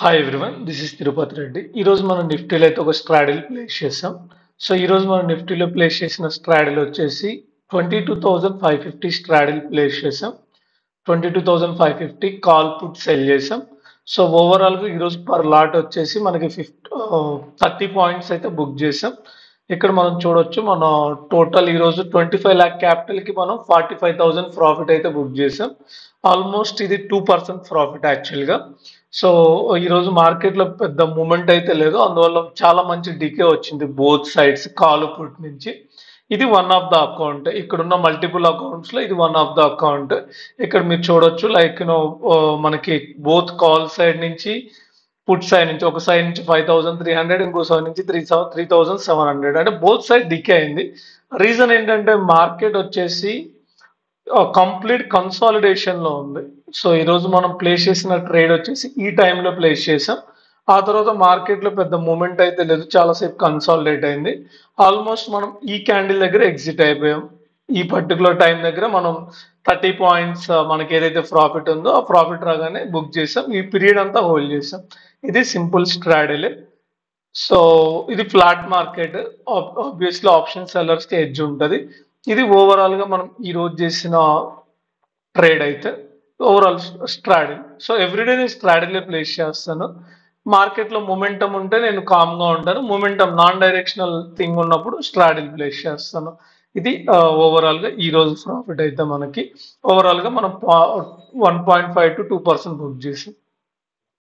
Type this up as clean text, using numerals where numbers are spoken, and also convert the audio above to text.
Hi everyone, this is Tirupati Reddy. ఈరోజు మనం నిఫ్టీలో అయితే ఒక స్ట్రాడిల్ ప్లేస్ చేసాం. సో ఈరోజు మనం నిఫ్టీలో ప్లేస్ చేసిన స్ట్రాడిల్ వచ్చేసి 22,550 స్ట్రాడిల్ ప్లేస్ చేసాం. 22,550 కాల్ పుట్ సెల్ చేసాం. సో ఓవరాల్గా ఈరోజు పర్ లాట్ వచ్చేసి మనకి 30 పాయింట్స్ అయితే బుక్ చేసాం. ఇక్కడ మనం చూడొచ్చు, మన టోటల్ ఈరోజు 25 lakh క్యాపిటల్కి మనం 45,000 ప్రాఫిట్ అయితే బుక్ చేసాం. ఆల్మోస్ట్ ఇది 2% ప్రాఫిట్ యాక్చువల్గా. సో ఈరోజు మార్కెట్లో పెద్ద మూమెంట్ అయితే లేదు, అందువల్ల చాలా మంచి డికే వచ్చింది బోత్ సైడ్స్ కాల్ పుట్ నుంచి. ఇది వన్ ఆఫ్ ద అకౌంట్. ఇక్కడ ఉన్న మల్టిపుల్ అకౌంట్స్ లో ఇది వన్ ఆఫ్ ద అకౌంట్. ఇక్కడ మీరు చూడొచ్చు, లైక్ మనకి బోత్ కాల్ సైడ్ నుంచి పుట్ సైడ్ నుంచి, ఒక సైడ్ నుంచి 5,300, ఇంకో సైడ్ నుంచి 3,700, అంటే బోత్ సైడ్ డికే అయింది. రీజన్ ఏంటంటే మార్కెట్ వచ్చేసి కంప్లీట్ కన్సాలిడేషన్ లో ఉంది. సో ఈరోజు మనం ప్లేస్ చేసిన ట్రేడ్ వచ్చేసి ఈ టైంలో ప్లేస్ చేసాం. ఆ తర్వాత మార్కెట్ లో పెద్ద మూమెంట్ అయితే లేదు, చాలాసేపు కన్సాలిడేట్ అయింది. ఆల్మోస్ట్ మనం ఈ క్యాండిల్ దగ్గర ఎగ్జిట్ అయిపోయాం. ఈ పర్టికులర్ టైం దగ్గర మనం 30 పాయింట్స్ మనకి ఏదైతే ప్రాఫిట్ ఉందో ఆ ప్రాఫిట్ రాగానే బుక్ చేసాం. ఈ పీరియడ్ అంతా హోల్డ్ చేసాం. ఇది సింపుల్ స్ట్రాటజీ. సో ఇది flat market. Obviously option sellers కి ఎడ్జ్ ఉంటుంది. ఇది ఓవరాల్ గా మనం ఈ రోజు చేసిన ట్రేడ్ అయితే ఓవరాల్ స్ట్రాడిల్. సో ఎవ్రీడే నేను స్ట్రాడిల్ ప్లేస్ చేస్తాను. మార్కెట్ లో మొమెంటం ఉంటే నేను కామ్ గా ఉంటాను. మొమెంటం నాన్ డైరెక్షనల్ థింగ్ ఉన్నప్పుడు స్ట్రాడిల్ ప్లేస్ చేస్తాను. ఇది ఓవరాల్ గా ఈ రోజు ప్రాఫిట్ అయితే మనకి ఓవరాల్ గా మనం 1.5 to 2% బుక్ చేసాం.